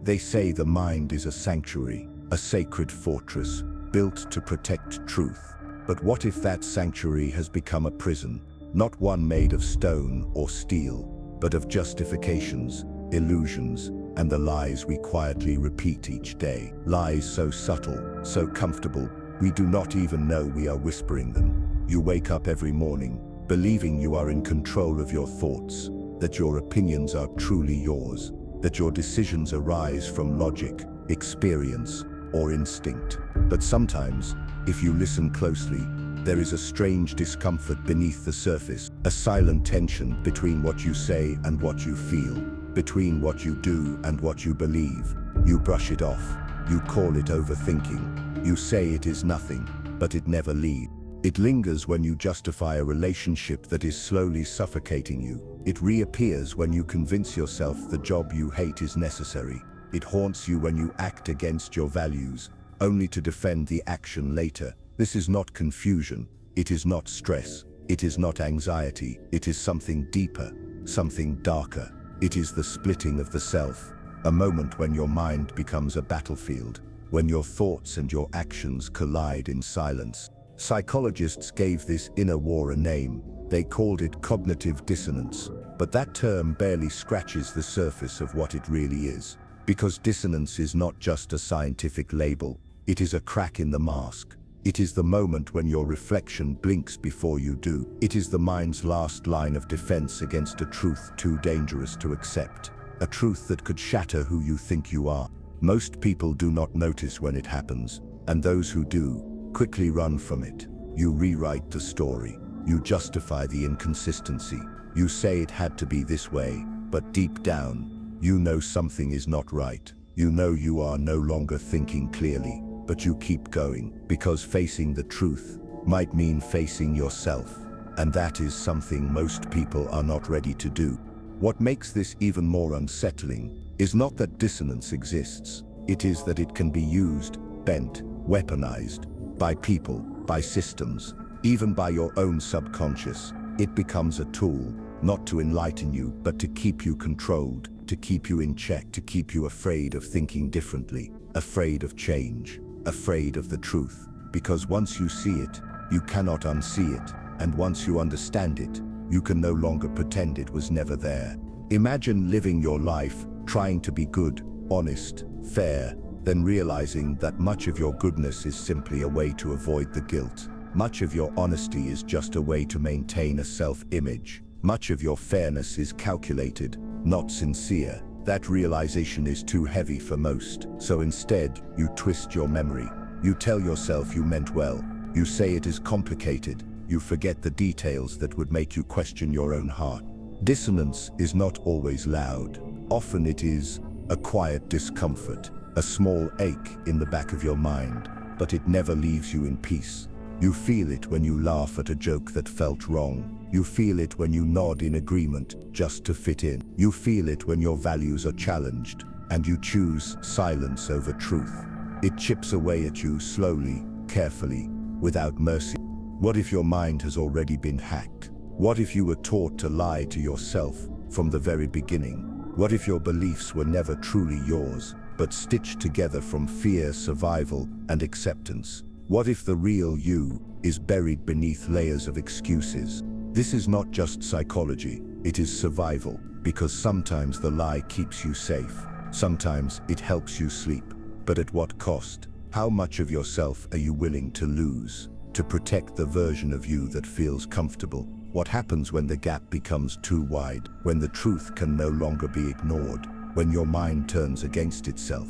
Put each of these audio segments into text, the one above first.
They say the mind is a sanctuary, a sacred fortress, built to protect truth. But what if that sanctuary has become a prison, not one made of stone or steel, but of justifications, illusions, and the lies we quietly repeat each day? Lies so subtle, so comfortable, we do not even know we are whispering them. You wake up every morning, believing you are in control of your thoughts, that your opinions are truly yours, that your decisions arise from logic, experience, or instinct. But sometimes, if you listen closely, there is a strange discomfort beneath the surface, a silent tension between what you say and what you feel, between what you do and what you believe. You brush it off, you call it overthinking, you say it is nothing, but it never leaves. It lingers when you justify a relationship that is slowly suffocating you. It reappears when you convince yourself the job you hate is necessary. It haunts you when you act against your values, only to defend the action later. This is not confusion, it is not stress, it is not anxiety, it is something deeper, something darker. It is the splitting of the self, a moment when your mind becomes a battlefield, when your thoughts and your actions collide in silence. Psychologists gave this inner war a name. They called it cognitive dissonance, but that term barely scratches the surface of what it really is. Because dissonance is not just a scientific label, it is a crack in the mask. It is the moment when your reflection blinks before you do. It is the mind's last line of defense against a truth too dangerous to accept, a truth that could shatter who you think you are. Most people do not notice when it happens, and those who do quickly run from it. You rewrite the story. You justify the inconsistency. You say it had to be this way, but deep down, you know something is not right. You know you are no longer thinking clearly, but you keep going, because facing the truth might mean facing yourself, and that is something most people are not ready to do. What makes this even more unsettling is not that dissonance exists, it is that it can be used, bent, weaponized, by people, by systems, even by your own subconscious. It becomes a tool, not to enlighten you, but to keep you controlled, to keep you in check, to keep you afraid of thinking differently, afraid of change, afraid of the truth. Because once you see it, you cannot unsee it, and once you understand it, you can no longer pretend it was never there. Imagine living your life trying to be good, honest, fair, then realizing that much of your goodness is simply a way to avoid the guilt. Much of your honesty is just a way to maintain a self-image. Much of your fairness is calculated, not sincere. That realization is too heavy for most, so instead, you twist your memory. You tell yourself you meant well. You say it is complicated. You forget the details that would make you question your own heart. Dissonance is not always loud. Often it is a quiet discomfort, a small ache in the back of your mind, but it never leaves you in peace. You feel it when you laugh at a joke that felt wrong. You feel it when you nod in agreement just to fit in. You feel it when your values are challenged, and you choose silence over truth. It chips away at you slowly, carefully, without mercy. What if your mind has already been hacked? What if you were taught to lie to yourself from the very beginning? What if your beliefs were never truly yours, but stitched together from fear, survival, and acceptance? What if the real you is buried beneath layers of excuses? This is not just psychology, it is survival, because sometimes the lie keeps you safe, sometimes it helps you sleep. But at what cost? How much of yourself are you willing to lose to protect the version of you that feels comfortable? What happens when the gap becomes too wide, when the truth can no longer be ignored, when your mind turns against itself?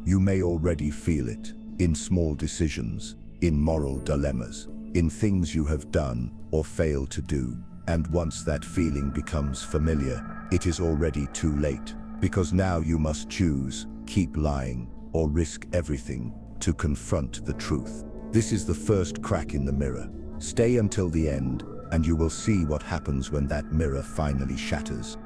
You may already feel it, in small decisions, in moral dilemmas, in things you have done or failed to do. And once that feeling becomes familiar, it is already too late, because now you must choose, keep lying, or risk everything to confront the truth. This is the first crack in the mirror. Stay until the end, and you will see what happens when that mirror finally shatters.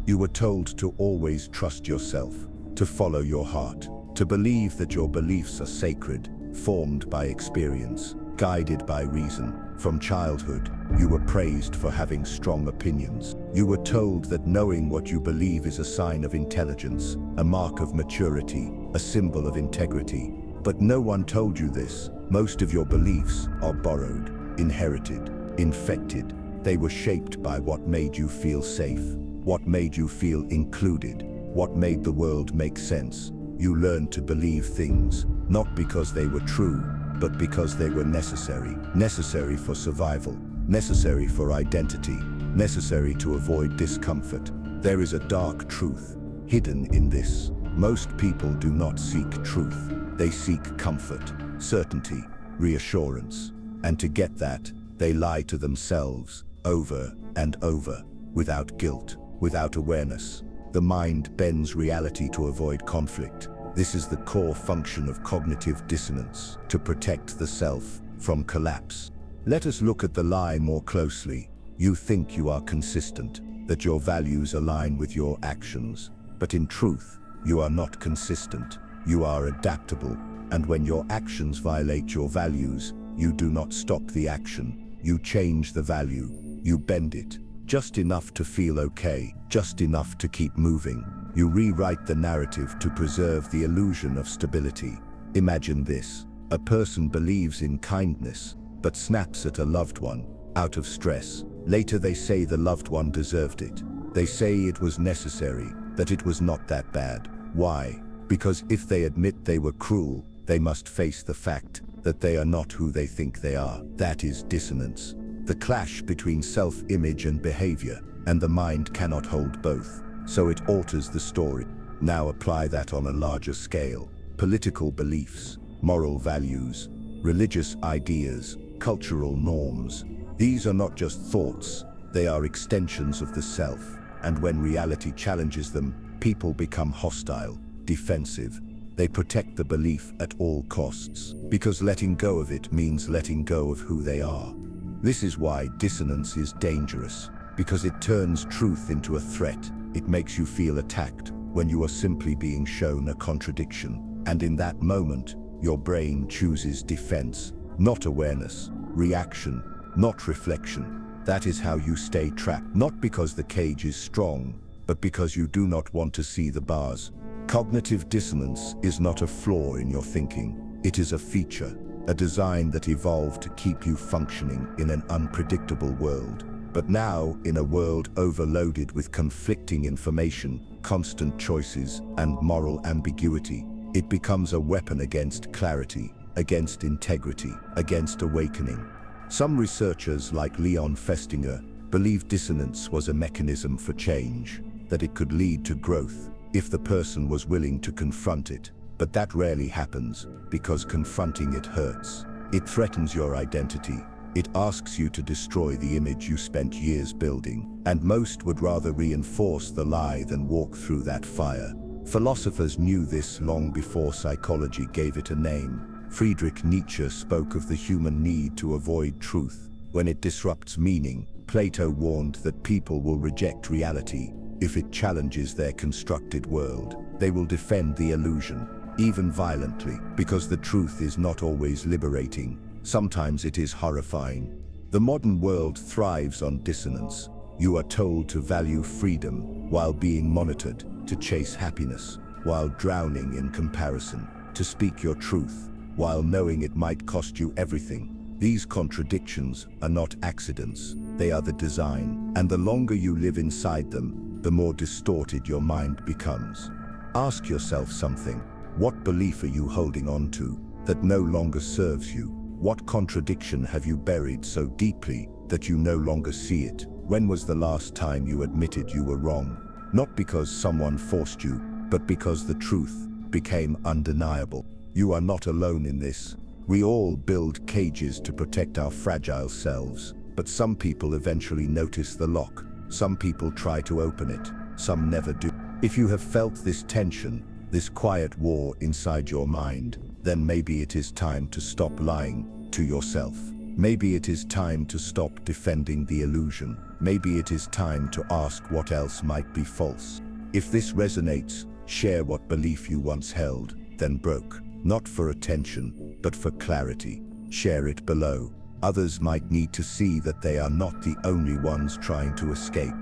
You were told to always trust yourself, to follow your heart, to believe that your beliefs are sacred, formed by experience, guided by reason. From childhood, you were praised for having strong opinions. You were told that knowing what you believe is a sign of intelligence, a mark of maturity, a symbol of integrity. But no one told you this. Most of your beliefs are borrowed, inherited, infected. They were shaped by what made you feel safe, what made you feel included, what made the world make sense. You learned to believe things, not because they were true, but because they were necessary. Necessary for survival, necessary for identity, necessary to avoid discomfort. There is a dark truth hidden in this. Most people do not seek truth. They seek comfort, certainty, reassurance. And to get that, they lie to themselves over and over, without guilt, without awareness. The mind bends reality to avoid conflict. This is the core function of cognitive dissonance, to protect the self from collapse. Let us look at the lie more closely. You think you are consistent, that your values align with your actions. But in truth, you are not consistent. You are adaptable. And when your actions violate your values, you do not stop the action. You change the value. You bend it. Just enough to feel okay, just enough to keep moving. You rewrite the narrative to preserve the illusion of stability. Imagine this. A person believes in kindness, but snaps at a loved one, out of stress. Later they say the loved one deserved it. They say it was necessary, that it was not that bad. Why? Because if they admit they were cruel, they must face the fact that they are not who they think they are. That is dissonance. The clash between self-image and behavior, and the mind cannot hold both. So it alters the story. Now apply that on a larger scale. Political beliefs, moral values, religious ideas, cultural norms. These are not just thoughts, they are extensions of the self. And when reality challenges them, people become hostile, defensive. They protect the belief at all costs, because letting go of it means letting go of who they are. This is why dissonance is dangerous, because it turns truth into a threat. It makes you feel attacked when you are simply being shown a contradiction. And in that moment, your brain chooses defense, not awareness, reaction, not reflection. That is how you stay trapped, not because the cage is strong, but because you do not want to see the bars. Cognitive dissonance is not a flaw in your thinking. It is a feature, a design that evolved to keep you functioning in an unpredictable world. But now, in a world overloaded with conflicting information, constant choices, and moral ambiguity, it becomes a weapon against clarity, against integrity, against awakening. Some researchers, like Leon Festinger, believe dissonance was a mechanism for change, that it could lead to growth if the person was willing to confront it. But that rarely happens, because confronting it hurts. It threatens your identity. It asks you to destroy the image you spent years building, and most would rather reinforce the lie than walk through that fire. Philosophers knew this long before psychology gave it a name. Friedrich Nietzsche spoke of the human need to avoid truth. When it disrupts meaning, Plato warned that people will reject reality if it challenges their constructed world. They will defend the illusion, even violently, because the truth is not always liberating. Sometimes it is horrifying. The modern world thrives on dissonance. You are told to value freedom while being monitored, to chase happiness while drowning in comparison, to speak your truth while knowing it might cost you everything. These contradictions are not accidents, they are the design, and the longer you live inside them, the more distorted your mind becomes. Ask yourself something. What belief are you holding on to that no longer serves you? What contradiction have you buried so deeply that you no longer see it? When was the last time you admitted you were wrong? Not because someone forced you, but because the truth became undeniable. You are not alone in this. We all build cages to protect our fragile selves, but some people eventually notice the lock. Some people try to open it, some never do. If you have felt this tension, this quiet war inside your mind, then maybe it is time to stop lying to yourself. Maybe it is time to stop defending the illusion. Maybe it is time to ask what else might be false. If this resonates, share what belief you once held, then broke. Not for attention, but for clarity. Share it below. Others might need to see that they are not the only ones trying to escape.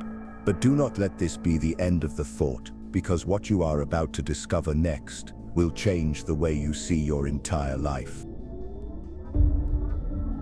But do not let this be the end of the thought, because what you are about to discover next will change the way you see your entire life.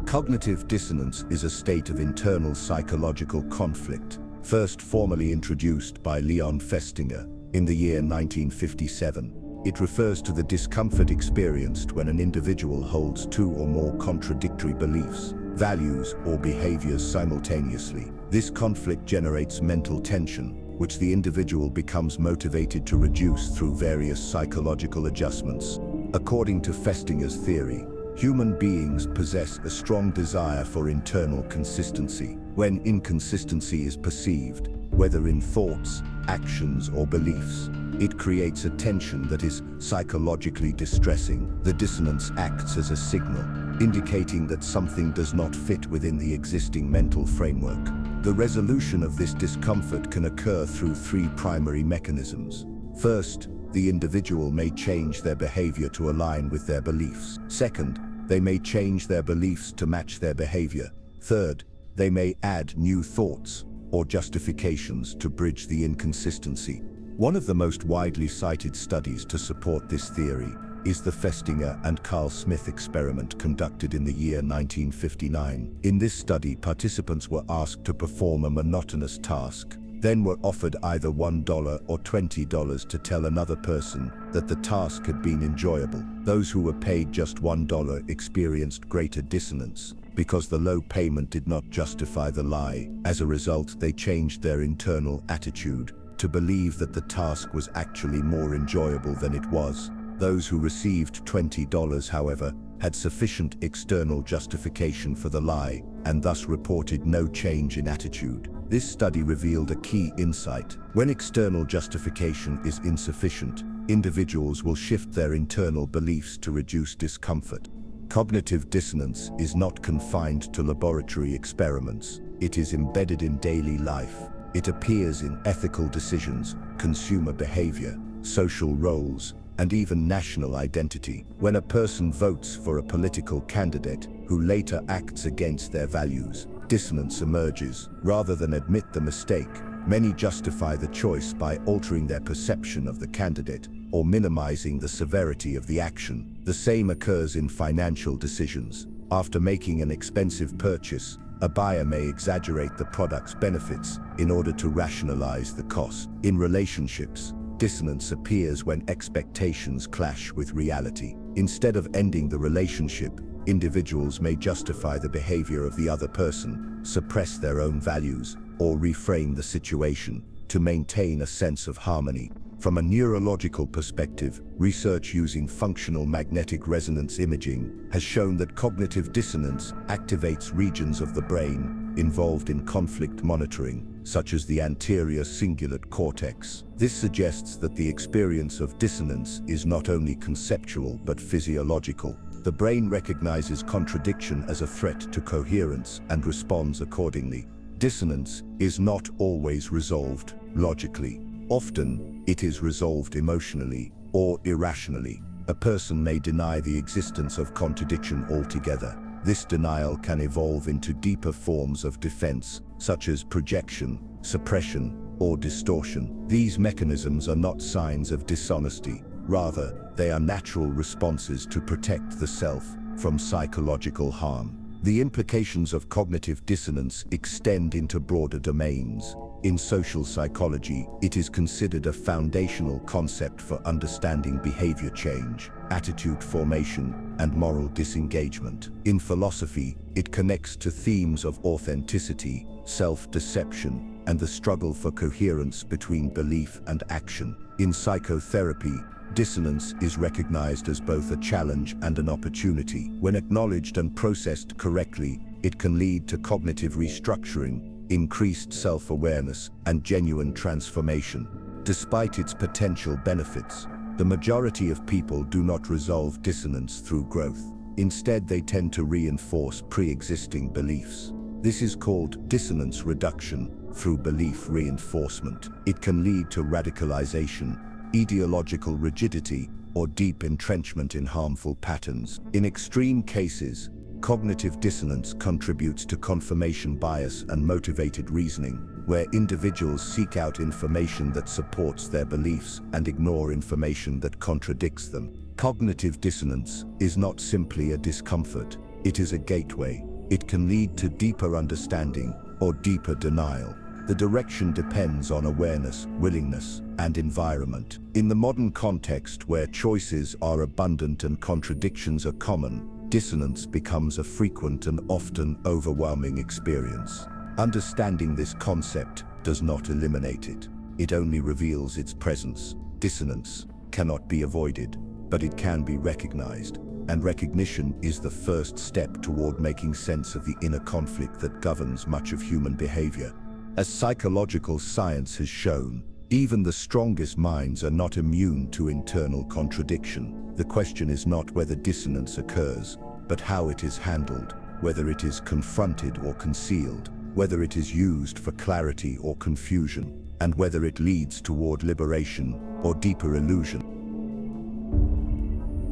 Cognitive dissonance is a state of internal psychological conflict, first formally introduced by Leon Festinger in the year 1957. It refers to the discomfort experienced when an individual holds two or more contradictory beliefs, values, or behaviors simultaneously. This conflict generates mental tension, which the individual becomes motivated to reduce through various psychological adjustments. According to Festinger's theory, human beings possess a strong desire for internal consistency. When inconsistency is perceived, whether in thoughts, actions, or beliefs, it creates a tension that is psychologically distressing. The dissonance acts as a signal, indicating that something does not fit within the existing mental framework. The resolution of this discomfort can occur through three primary mechanisms. First, the individual may change their behavior to align with their beliefs. Second, they may change their beliefs to match their behavior. Third, they may add new thoughts or justifications to bridge the inconsistency. One of the most widely cited studies to support this theory is the Festinger and Carl Smith experiment conducted in the year 1959. In this study, participants were asked to perform a monotonous task, then were offered either $1 or $20 to tell another person that the task had been enjoyable. Those who were paid just $1 experienced greater dissonance, because the low payment did not justify the lie. As a result, they changed their internal attitude to believe that the task was actually more enjoyable than it was. Those who received $20, however, had sufficient external justification for the lie, and thus reported no change in attitude. This study revealed a key insight. When external justification is insufficient, individuals will shift their internal beliefs to reduce discomfort. Cognitive dissonance is not confined to laboratory experiments. It is embedded in daily life. It appears in ethical decisions, consumer behavior, social roles, and even national identity. When a person votes for a political candidate who later acts against their values, dissonance emerges. Rather than admit the mistake, many justify the choice by altering their perception of the candidate or minimizing the severity of the action. The same occurs in financial decisions. After making an expensive purchase, a buyer may exaggerate the product's benefits in order to rationalize the cost. In relationships, dissonance appears when expectations clash with reality. Instead of ending the relationship, individuals may justify the behavior of the other person, suppress their own values, or reframe the situation to maintain a sense of harmony. From a neurological perspective, research using functional magnetic resonance imaging has shown that cognitive dissonance activates regions of the brain involved in conflict monitoring, such as the anterior cingulate cortex. This suggests that the experience of dissonance is not only conceptual but physiological. The brain recognizes contradiction as a threat to coherence and responds accordingly. Dissonance is not always resolved logically. Often, it is resolved emotionally or irrationally. A person may deny the existence of contradiction altogether. This denial can evolve into deeper forms of defense, such as projection, suppression, or distortion. These mechanisms are not signs of dishonesty. Rather, they are natural responses to protect the self from psychological harm. The implications of cognitive dissonance extend into broader domains. In social psychology, it is considered a foundational concept for understanding behavior change, attitude formation, and moral disengagement. In philosophy, it connects to themes of authenticity, self-deception, and the struggle for coherence between belief and action. In psychotherapy, dissonance is recognized as both a challenge and an opportunity. When acknowledged and processed correctly, it can lead to cognitive restructuring, increased self-awareness, and genuine transformation. Despite its potential benefits, the majority of people do not resolve dissonance through growth. Instead, they tend to reinforce pre-existing beliefs. This is called dissonance reduction through belief reinforcement. It can lead to radicalization, ideological rigidity, or deep entrenchment in harmful patterns. In extreme cases, Cognitive dissonance contributes to confirmation bias and motivated reasoning, where individuals seek out information that supports their beliefs and ignore information that contradicts them. Cognitive dissonance is not simply a discomfort, it is a gateway. It can lead to deeper understanding or deeper denial. The direction depends on awareness, willingness, and environment. In the modern context where choices are abundant and contradictions are common, dissonance becomes a frequent and often overwhelming experience. Understanding this concept does not eliminate it. It only reveals its presence. Dissonance cannot be avoided, but it can be recognized. And recognition is the first step toward making sense of the inner conflict that governs much of human behavior. As psychological science has shown, even the strongest minds are not immune to internal contradiction. The question is not whether dissonance occurs, but how it is handled, whether it is confronted or concealed, whether it is used for clarity or confusion, and whether it leads toward liberation or deeper illusion.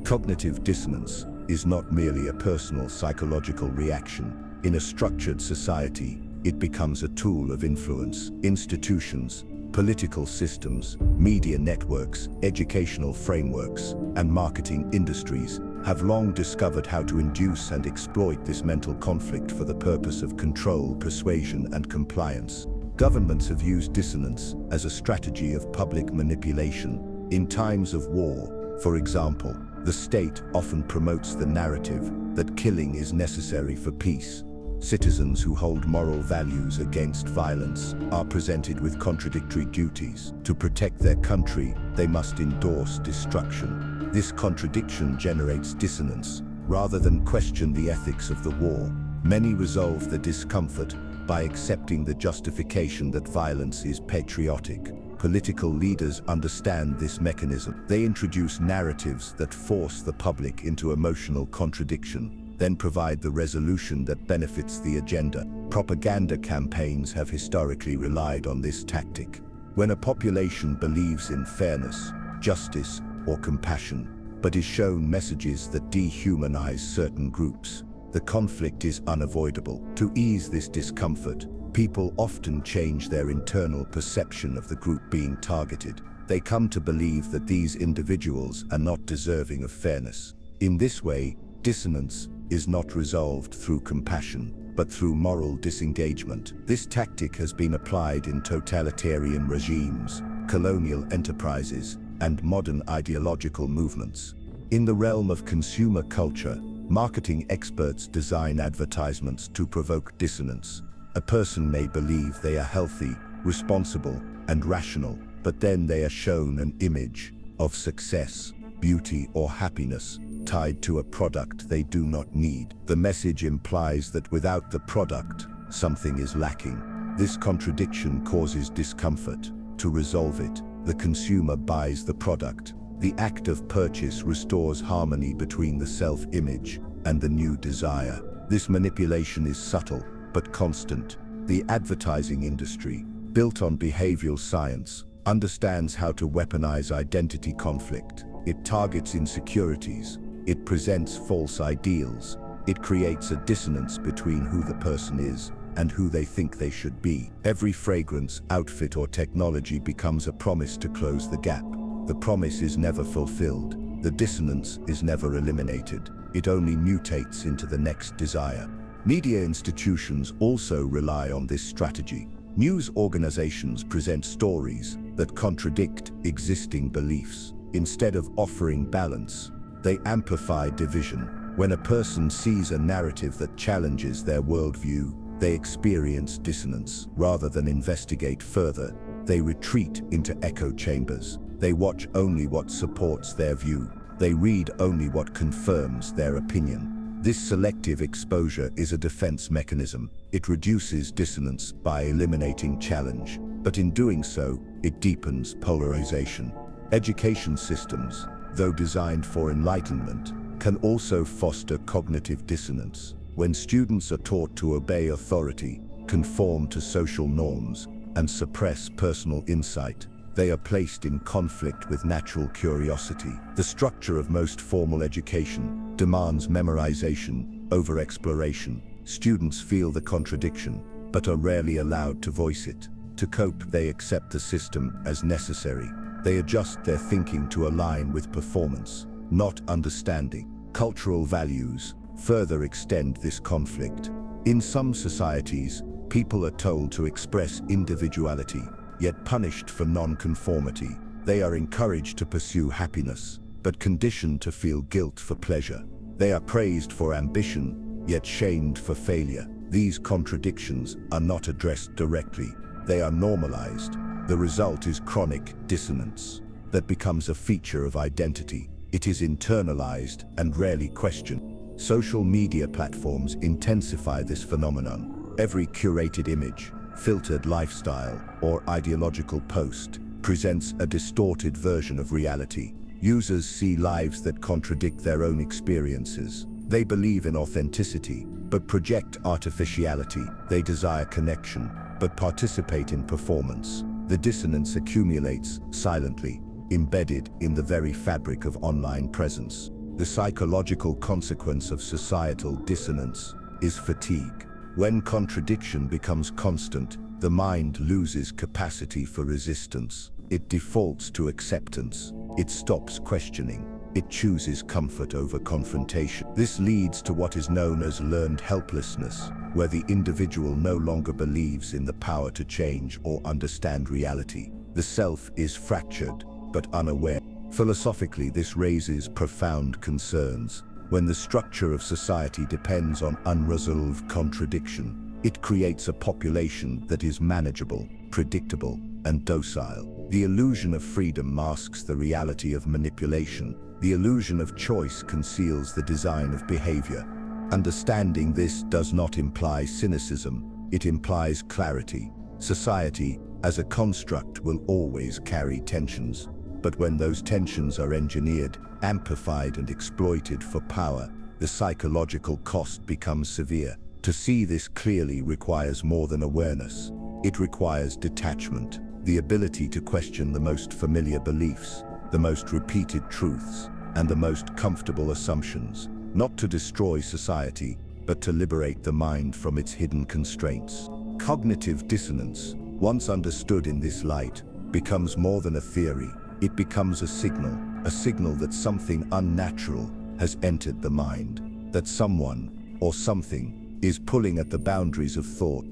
Cognitive dissonance is not merely a personal psychological reaction. In a structured society, it becomes a tool of influence. Institutions, political systems, media networks, educational frameworks, and marketing industries have long discovered how to induce and exploit this mental conflict for the purpose of control, persuasion, and compliance. Governments have used dissonance as a strategy of public manipulation. In times of war, for example, the state often promotes the narrative that killing is necessary for peace. Citizens who hold moral values against violence are presented with contradictory duties. To protect their country, they must endorse destruction. This contradiction generates dissonance. Rather than question the ethics of the war, many resolve the discomfort by accepting the justification that violence is patriotic. Political leaders understand this mechanism. They introduce narratives that force the public into emotional contradiction, then provide the resolution that benefits the agenda. Propaganda campaigns have historically relied on this tactic. When a population believes in fairness, justice, or compassion, but is shown messages that dehumanize certain groups, the conflict is unavoidable. To ease this discomfort, people often change their internal perception of the group being targeted. They come to believe that these individuals are not deserving of fairness. In this way, dissonance is not resolved through compassion, but through moral disengagement. This tactic has been applied in totalitarian regimes, colonial enterprises, and modern ideological movements. In the realm of consumer culture, marketing experts design advertisements to provoke dissonance. A person may believe they are healthy, responsible, and rational, but then they are shown an image of success, beauty, or happiness tied to a product they do not need. The message implies that without the product, something is lacking. This contradiction causes discomfort. To resolve it, the consumer buys the product. The act of purchase restores harmony between the self-image and the new desire. This manipulation is subtle but constant. The advertising industry, built on behavioral science, understands how to weaponize identity conflict. It targets insecurities. It presents false ideals. It creates a dissonance between who the person is and who they think they should be. Every fragrance, outfit, or technology becomes a promise to close the gap. The promise is never fulfilled. The dissonance is never eliminated. It only mutates into the next desire. Media institutions also rely on this strategy. News organizations present stories that contradict existing beliefs. Instead of offering balance, they amplify division. When a person sees a narrative that challenges their worldview, they experience dissonance. Rather than investigate further, they retreat into echo chambers. They watch only what supports their view. They read only what confirms their opinion. This selective exposure is a defense mechanism. It reduces dissonance by eliminating challenge, but in doing so, it deepens polarization. Education systems, though designed for enlightenment, can also foster cognitive dissonance. When students are taught to obey authority, conform to social norms, and suppress personal insight, they are placed in conflict with natural curiosity. The structure of most formal education demands memorization, over-exploration. Students feel the contradiction, but are rarely allowed to voice it. To cope, they accept the system as necessary. They adjust their thinking to align with performance, not understanding. Cultural values further extend this conflict. In some societies, people are told to express individuality, yet punished for non-conformity. They are encouraged to pursue happiness, but conditioned to feel guilt for pleasure. They are praised for ambition, yet shamed for failure. These contradictions are not addressed directly. They are normalized. The result is chronic dissonance that becomes a feature of identity. It is internalized and rarely questioned. Social media platforms intensify this phenomenon. Every curated image, filtered lifestyle, or ideological post presents a distorted version of reality. Users see lives that contradict their own experiences. They believe in authenticity, but project artificiality. They desire connection, but participate in performance. The dissonance accumulates silently, embedded in the very fabric of online presence. The psychological consequence of societal dissonance is fatigue. When contradiction becomes constant, the mind loses capacity for resistance. It defaults to acceptance. It stops questioning. It chooses comfort over confrontation. This leads to what is known as learned helplessness, where the individual no longer believes in the power to change or understand reality. The self is fractured, but unaware. Philosophically, this raises profound concerns. When the structure of society depends on unresolved contradiction, it creates a population that is manageable, predictable, and docile. The illusion of freedom masks the reality of manipulation. The illusion of choice conceals the design of behavior. Understanding this does not imply cynicism, it implies clarity. Society, as a construct, will always carry tensions. But when those tensions are engineered, amplified, and exploited for power, the psychological cost becomes severe. To see this clearly requires more than awareness. It requires detachment, the ability to question the most familiar beliefs, the most repeated truths, and the most comfortable assumptions, not to destroy society, but to liberate the mind from its hidden constraints. Cognitive dissonance, once understood in this light, becomes more than a theory. It becomes a signal that something unnatural has entered the mind, that someone or something is pulling at the boundaries of thought.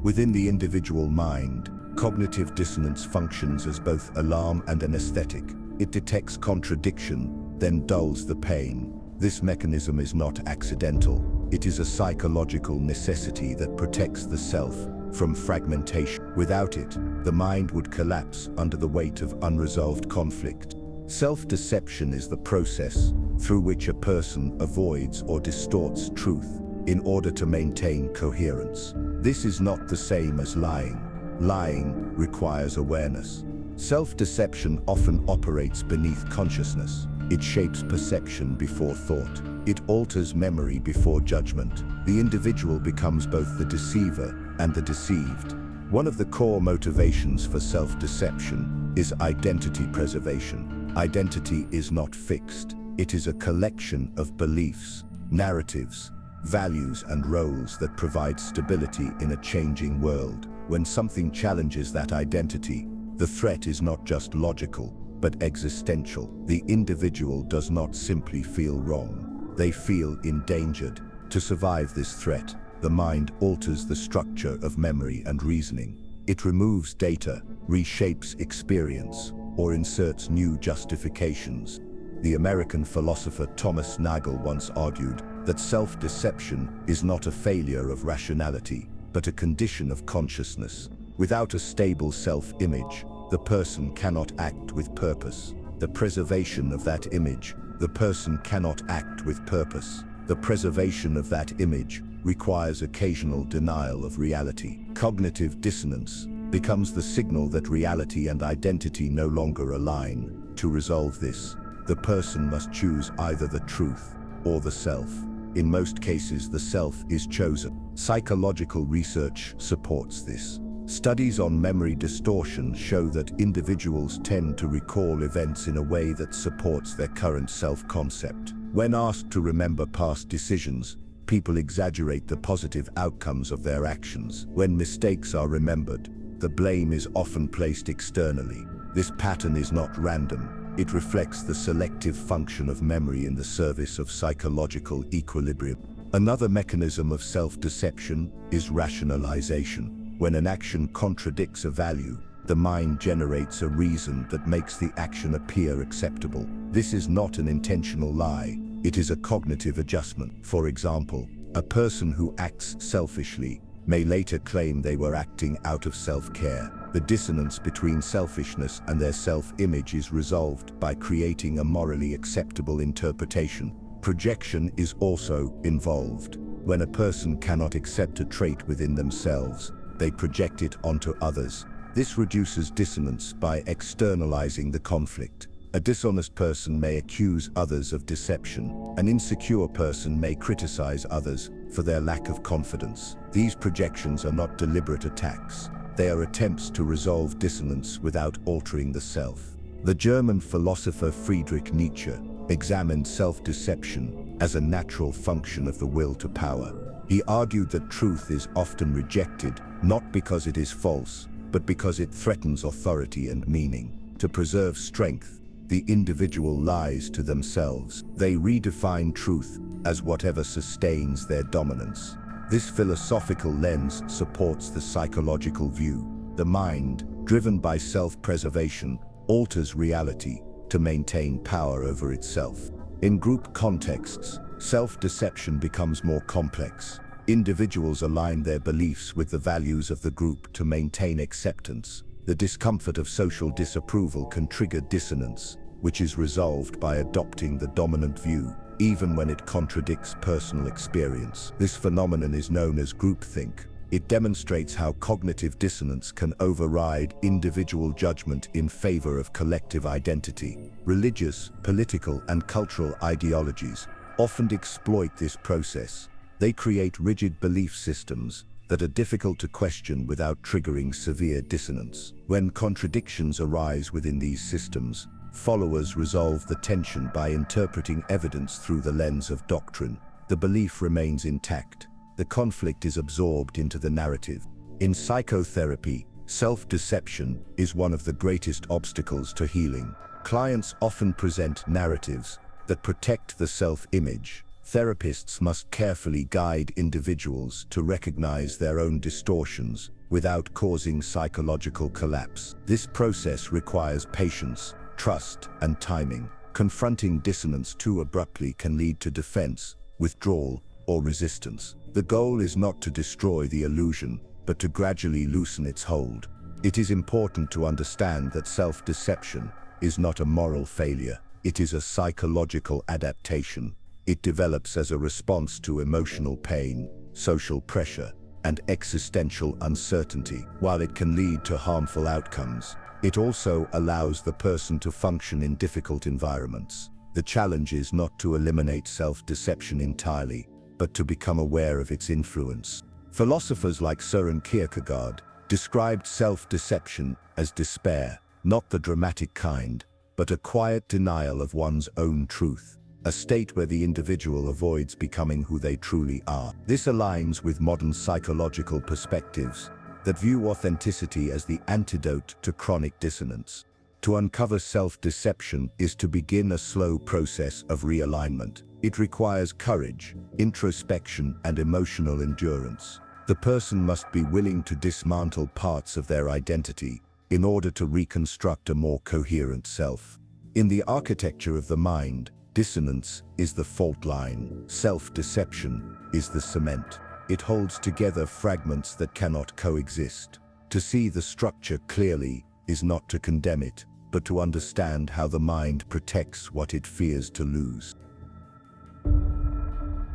Within the individual mind, cognitive dissonance functions as both alarm and anesthetic. It detects contradiction, then dulls the pain. This mechanism is not accidental. It is a psychological necessity that protects the self from fragmentation. Without it, the mind would collapse under the weight of unresolved conflict. Self-deception is the process through which a person avoids or distorts truth in order to maintain coherence. This is not the same as lying. Lying requires awareness. Self-deception often operates beneath consciousness. It shapes perception before thought. It alters memory before judgment. The individual becomes both the deceiver and the deceived. One of the core motivations for self-deception is identity preservation. Identity is not fixed. It is a collection of beliefs, narratives, values, and roles that provide stability in a changing world. When something challenges that identity, the threat is not just logical, but existential. The individual does not simply feel wrong. They feel endangered. To survive this threat, the mind alters the structure of memory and reasoning. It removes data, reshapes experience, or inserts new justifications. The American philosopher Thomas Nagel once argued that self-deception is not a failure of rationality, but a condition of consciousness. Without a stable self-image, the person cannot act with purpose. The preservation of that image, the person cannot act with purpose. The preservation of that image requires occasional denial of reality. Cognitive dissonance becomes the signal that reality and identity no longer align. To resolve this, the person must choose either the truth or the self. In most cases, the self is chosen. Psychological research supports this. Studies on memory distortion show that individuals tend to recall events in a way that supports their current self-concept. When asked to remember past decisions, people exaggerate the positive outcomes of their actions. When mistakes are remembered, the blame is often placed externally. This pattern is not random. It reflects the selective function of memory in the service of psychological equilibrium. Another mechanism of self-deception is rationalization. When an action contradicts a value, the mind generates a reason that makes the action appear acceptable. This is not an intentional lie. It is a cognitive adjustment. For example, a person who acts selfishly may later claim they were acting out of self-care. The dissonance between selfishness and their self-image is resolved by creating a morally acceptable interpretation. Projection is also involved. When a person cannot accept a trait within themselves, they project it onto others. This reduces dissonance by externalizing the conflict. A dishonest person may accuse others of deception. An insecure person may criticize others for their lack of confidence. These projections are not deliberate attacks. They are attempts to resolve dissonance without altering the self. The German philosopher Friedrich Nietzsche examined self-deception as a natural function of the will to power. He argued that truth is often rejected, not because it is false, but because it threatens authority and meaning. To preserve strength, the individual lies to themselves. They redefine truth as whatever sustains their dominance. This philosophical lens supports the psychological view. The mind, driven by self-preservation, alters reality to maintain power over itself. In group contexts, self-deception becomes more complex. Individuals align their beliefs with the values of the group to maintain acceptance. The discomfort of social disapproval can trigger dissonance, which is resolved by adopting the dominant view, even when it contradicts personal experience. This phenomenon is known as groupthink. It demonstrates how cognitive dissonance can override individual judgment in favor of collective identity. Religious, political, and cultural ideologies often exploit this process. They create rigid belief systems that are difficult to question without triggering severe dissonance. When contradictions arise within these systems, followers resolve the tension by interpreting evidence through the lens of doctrine. The belief remains intact. The conflict is absorbed into the narrative. In psychotherapy, self-deception is one of the greatest obstacles to healing. Clients often present narratives that protect the self-image. Therapists must carefully guide individuals to recognize their own distortions without causing psychological collapse. This process requires patience, trust, and timing. Confronting dissonance too abruptly can lead to defense, withdrawal, or resistance. The goal is not to destroy the illusion, but to gradually loosen its hold. It is important to understand that self-deception is not a moral failure. It is a psychological adaptation. It develops as a response to emotional pain, social pressure, and existential uncertainty. While it can lead to harmful outcomes, it also allows the person to function in difficult environments. The challenge is not to eliminate self-deception entirely, but to become aware of its influence. Philosophers like Søren Kierkegaard described self-deception as despair, not the dramatic kind, but a quiet denial of one's own truth, a state where the individual avoids becoming who they truly are. This aligns with modern psychological perspectives that view authenticity as the antidote to chronic dissonance. To uncover self-deception is to begin a slow process of realignment. It requires courage, introspection, and emotional endurance. The person must be willing to dismantle parts of their identity in order to reconstruct a more coherent self. In the architecture of the mind, dissonance is the fault line. Self-deception is the cement. It holds together fragments that cannot coexist. To see the structure clearly is not to condemn it, but to understand how the mind protects what it fears to lose.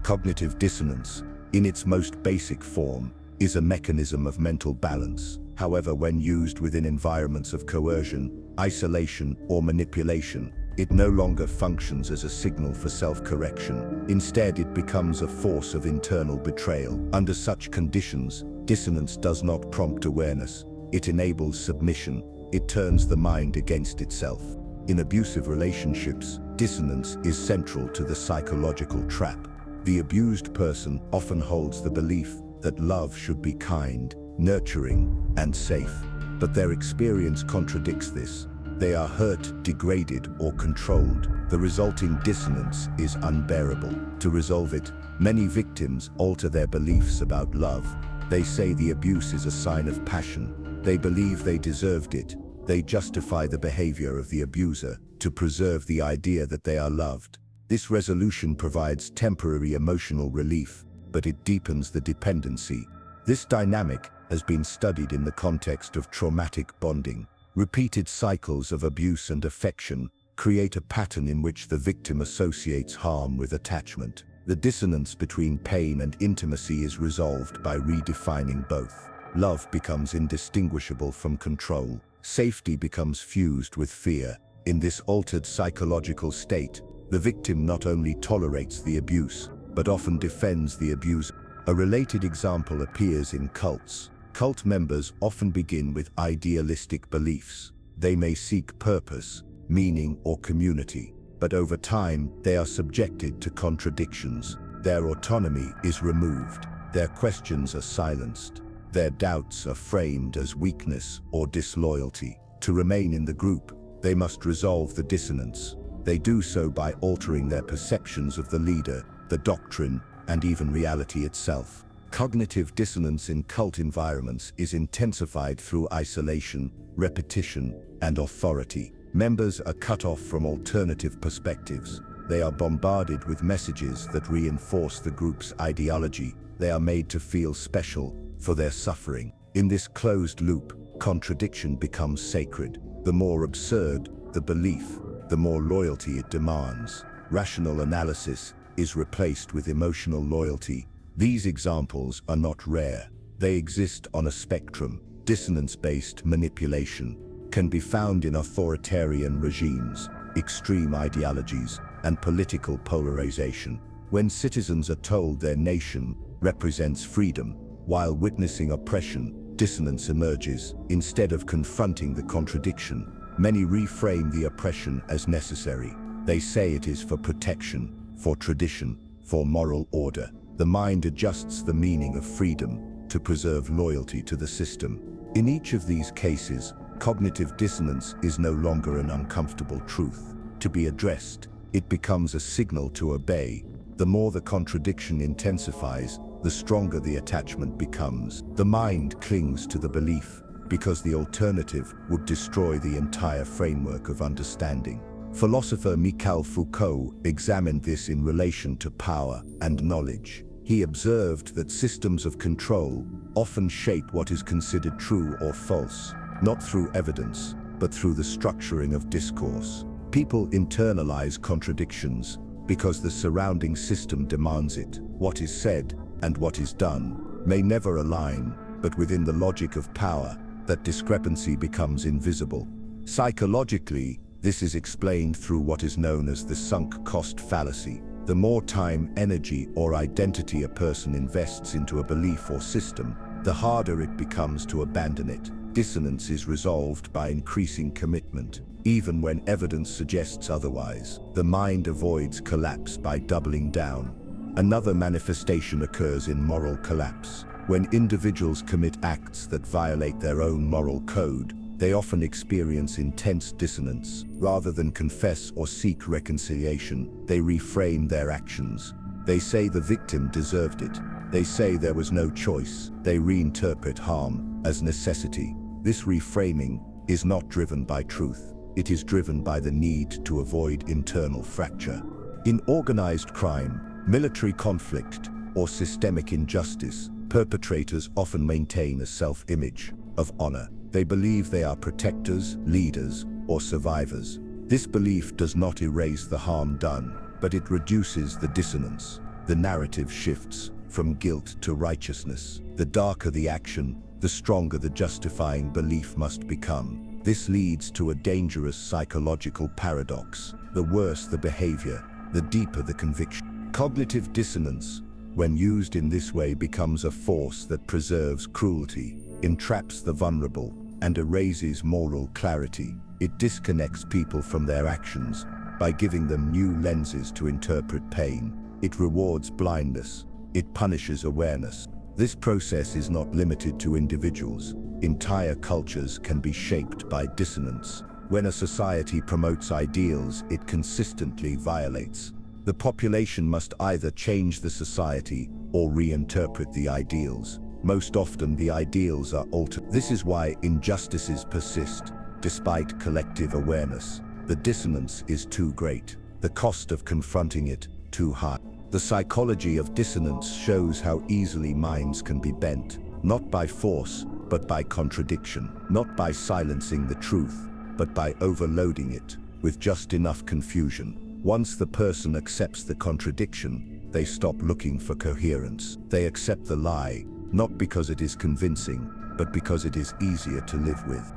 Cognitive dissonance, in its most basic form, is a mechanism of mental balance. However, when used within environments of coercion, isolation, or manipulation, It no longer functions as a signal for self-correction. Instead, it becomes a force of internal betrayal. Under such conditions, dissonance does not prompt awareness. It enables submission. It turns the mind against itself. In abusive relationships, dissonance is central to the psychological trap. The abused person often holds the belief that love should be kind, nurturing, and safe. But their experience contradicts this. They are hurt, degraded, or controlled. The resulting dissonance is unbearable. To resolve it, many victims alter their beliefs about love. They say the abuse is a sign of passion. They believe they deserved it. They justify the behavior of the abuser to preserve the idea that they are loved. This resolution provides temporary emotional relief, but it deepens the dependency. This dynamic has been studied in the context of traumatic bonding. Repeated cycles of abuse and affection create a pattern in which the victim associates harm with attachment. The dissonance between pain and intimacy is resolved by redefining both. Love becomes indistinguishable from control. Safety becomes fused with fear. In this altered psychological state, the victim not only tolerates the abuse, but often defends the abuser. A related example appears in cults. Cult members often begin with idealistic beliefs. They may seek purpose, meaning, or community, but over time, they are subjected to contradictions. Their autonomy is removed. Their questions are silenced. Their doubts are framed as weakness or disloyalty. To remain in the group, they must resolve the dissonance. They do so by altering their perceptions of the leader, the doctrine, and even reality itself. Cognitive dissonance in cult environments is intensified through isolation, repetition, and authority. Members are cut off from alternative perspectives. They are bombarded with messages that reinforce the group's ideology. They are made to feel special for their suffering. In this closed loop, contradiction becomes sacred. The more absurd the belief, the more loyalty it demands. Rational analysis is replaced with emotional loyalty. These examples are not rare. They exist on a spectrum. Dissonance-based manipulation can be found in authoritarian regimes, extreme ideologies, and political polarization. When citizens are told their nation represents freedom, while witnessing oppression, dissonance emerges. Instead of confronting the contradiction, many reframe the oppression as necessary. They say it is for protection, for tradition, for moral order. The mind adjusts the meaning of freedom to preserve loyalty to the system. In each of these cases, cognitive dissonance is no longer an uncomfortable truth to be addressed. It becomes a signal to obey. The more the contradiction intensifies, the stronger the attachment becomes. The mind clings to the belief because the alternative would destroy the entire framework of understanding. Philosopher Michel Foucault examined this in relation to power and knowledge. He observed that systems of control often shape what is considered true or false, not through evidence, but through the structuring of discourse. People internalize contradictions because the surrounding system demands it. What is said and what is done may never align, but within the logic of power, that discrepancy becomes invisible. Psychologically, this is explained through what is known as the sunk cost fallacy. The more time, energy, or identity a person invests into a belief or system, the harder it becomes to abandon it. Dissonance is resolved by increasing commitment. Even when evidence suggests otherwise, the mind avoids collapse by doubling down. Another manifestation occurs in moral collapse. When individuals commit acts that violate their own moral code, they often experience intense dissonance. Rather than confess or seek reconciliation, they reframe their actions. They say the victim deserved it. They say there was no choice. They reinterpret harm as necessity. This reframing is not driven by truth. It is driven by the need to avoid internal fracture. In organized crime, military conflict, or systemic injustice, perpetrators often maintain a self-image of honor. They believe they are protectors, leaders, or survivors. This belief does not erase the harm done, but it reduces the dissonance. The narrative shifts from guilt to righteousness. The darker the action, the stronger the justifying belief must become. This leads to a dangerous psychological paradox. The worse the behavior, the deeper the conviction. Cognitive dissonance, when used in this way, becomes a force that preserves cruelty, entraps the vulnerable, and erases moral clarity. It disconnects people from their actions by giving them new lenses to interpret pain. It rewards blindness. It punishes awareness. This process is not limited to individuals. Entire cultures can be shaped by dissonance. When a society promotes ideals it consistently violates, the population must either change the society or reinterpret the ideals. Most often the ideals are altered. This is why injustices persist, despite collective awareness. The dissonance is too great. The cost of confronting it, too high. The psychology of dissonance shows how easily minds can be bent, not by force, but by contradiction. Not by silencing the truth, but by overloading it with just enough confusion. Once the person accepts the contradiction, they stop looking for coherence. They accept the lie, not because it is convincing, but because it is easier to live with.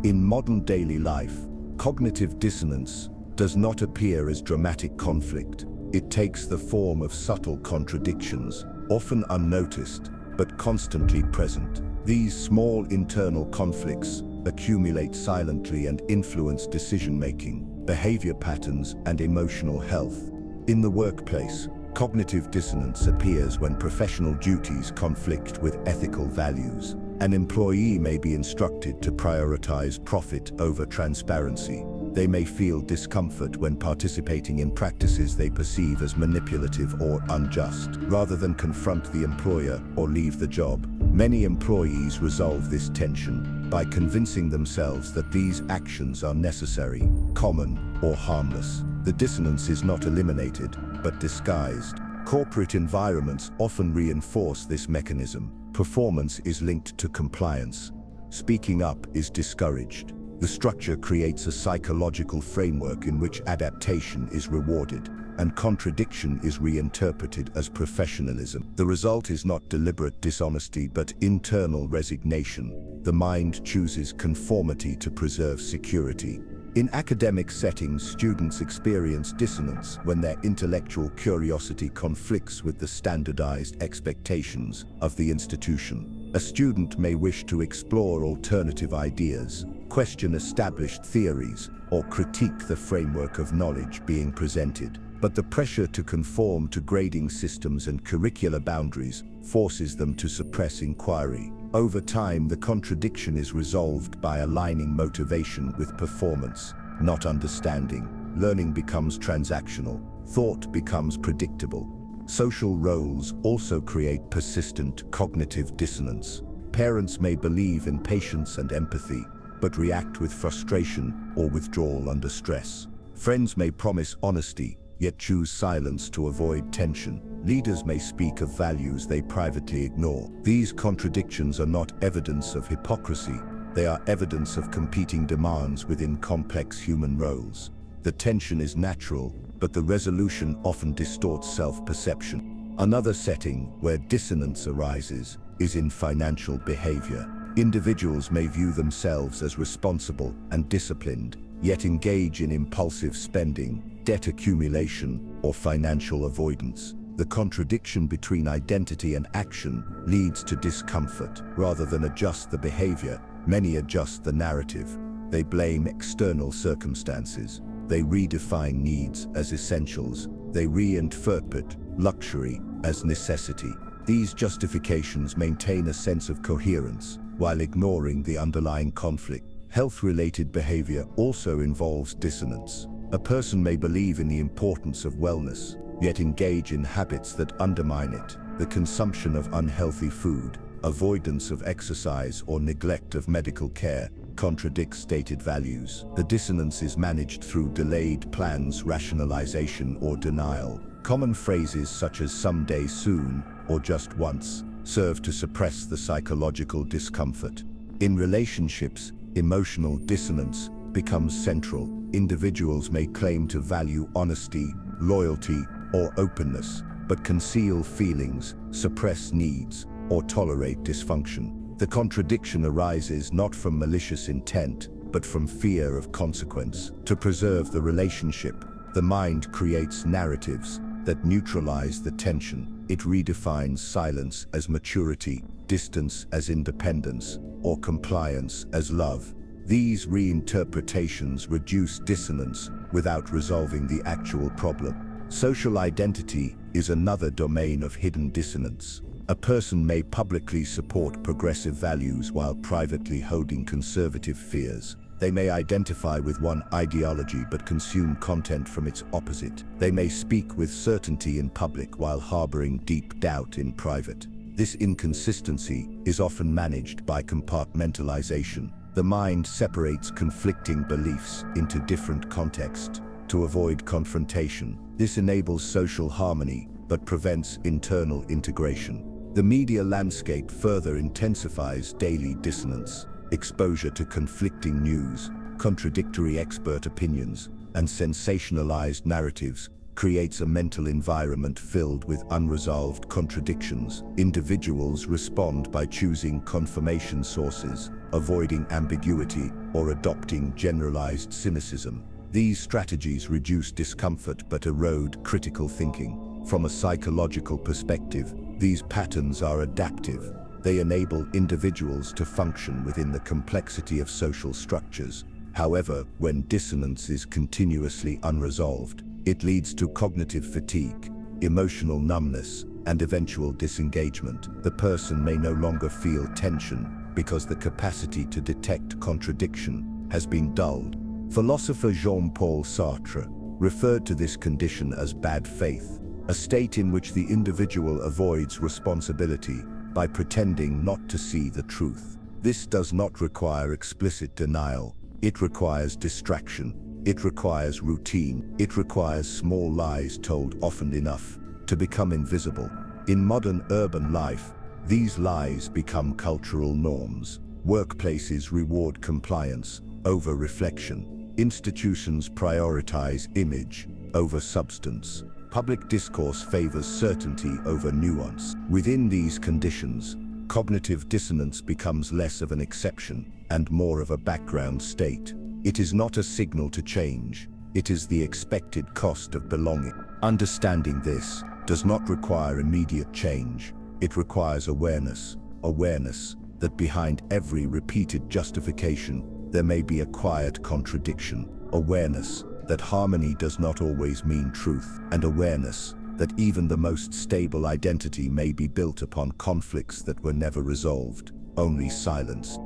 In modern daily life, cognitive dissonance does not appear as dramatic conflict. It takes the form of subtle contradictions, often unnoticed, but constantly present. These small internal conflicts accumulate silently and influence decision-making, behavior patterns, and emotional health. In the workplace, cognitive dissonance appears when professional duties conflict with ethical values. An employee may be instructed to prioritize profit over transparency. They may feel discomfort when participating in practices they perceive as manipulative or unjust. Rather than confront the employer or leave the job, many employees resolve this tension by convincing themselves that these actions are necessary, common, or harmless. The dissonance is not eliminated, but disguised. Corporate environments often reinforce this mechanism. Performance is linked to compliance. Speaking up is discouraged. The structure creates a psychological framework in which adaptation is rewarded, and contradiction is reinterpreted as professionalism. The result is not deliberate dishonesty, but internal resignation. The mind chooses conformity to preserve security. In academic settings, students experience dissonance when their intellectual curiosity conflicts with the standardized expectations of the institution. A student may wish to explore alternative ideas, question established theories, or critique the framework of knowledge being presented. But the pressure to conform to grading systems and curricular boundaries forces them to suppress inquiry. Over time, the contradiction is resolved by aligning motivation with performance, not understanding. Learning becomes transactional. Thought becomes predictable. Social roles also create persistent cognitive dissonance. Parents may believe in patience and empathy, but react with frustration or withdrawal under stress. Friends may promise honesty, yet choose silence to avoid tension. Leaders may speak of values they privately ignore. These contradictions are not evidence of hypocrisy. They are evidence of competing demands within complex human roles. The tension is natural, but the resolution often distorts self-perception. Another setting where dissonance arises is in financial behavior. Individuals may view themselves as responsible and disciplined, yet engage in impulsive spending, debt accumulation, or financial avoidance. The contradiction between identity and action leads to discomfort. Rather than adjust the behavior, many adjust the narrative. They blame external circumstances. They redefine needs as essentials. They reinterpret luxury as necessity. These justifications maintain a sense of coherence while ignoring the underlying conflict. Health-related behavior also involves dissonance. A person may believe in the importance of wellness, yet engage in habits that undermine it. The consumption of unhealthy food, avoidance of exercise, or neglect of medical care contradicts stated values. The dissonance is managed through delayed plans, rationalization, or denial. Common phrases such as "someday, soon," or "just once" serve to suppress the psychological discomfort. In relationships, emotional dissonance becomes central. Individuals may claim to value honesty, loyalty, or openness, but conceal feelings, suppress needs, or tolerate dysfunction. The contradiction arises not from malicious intent, but from fear of consequence. To preserve the relationship, the mind creates narratives that neutralize the tension. It redefines silence as maturity, distance as independence, or compliance as love. These reinterpretations reduce dissonance without resolving the actual problem. Social identity is another domain of hidden dissonance. A person may publicly support progressive values while privately holding conservative fears. They may identify with one ideology but consume content from its opposite. They may speak with certainty in public while harboring deep doubt in private. This inconsistency is often managed by compartmentalization. The mind separates conflicting beliefs into different contexts to avoid confrontation. This enables social harmony but prevents internal integration. The media landscape further intensifies daily dissonance. Exposure to conflicting news, contradictory expert opinions, and sensationalized narratives creates a mental environment filled with unresolved contradictions. Individuals respond by choosing confirmation sources, avoiding ambiguity, or adopting generalized cynicism. These strategies reduce discomfort but erode critical thinking. From a psychological perspective, these patterns are adaptive. They enable individuals to function within the complexity of social structures. However, when dissonance is continuously unresolved, it leads to cognitive fatigue, emotional numbness, and eventual disengagement. The person may no longer feel tension because the capacity to detect contradiction has been dulled. Philosopher Jean-Paul Sartre referred to this condition as bad faith, a state in which the individual avoids responsibility by pretending not to see the truth. This does not require explicit denial. It requires distraction. It requires routine. It requires small lies told often enough to become invisible. In modern urban life, these lies become cultural norms. Workplaces reward compliance over reflection. Institutions prioritize image over substance. Public discourse favors certainty over nuance. Within these conditions, cognitive dissonance becomes less of an exception and more of a background state. It is not a signal to change. It is the expected cost of belonging. Understanding this does not require immediate change. It requires awareness. Awareness that behind every repeated justification, there may be a quiet contradiction. Awareness that harmony does not always mean truth, and awareness that even the most stable identity may be built upon conflicts that were never resolved, only silenced.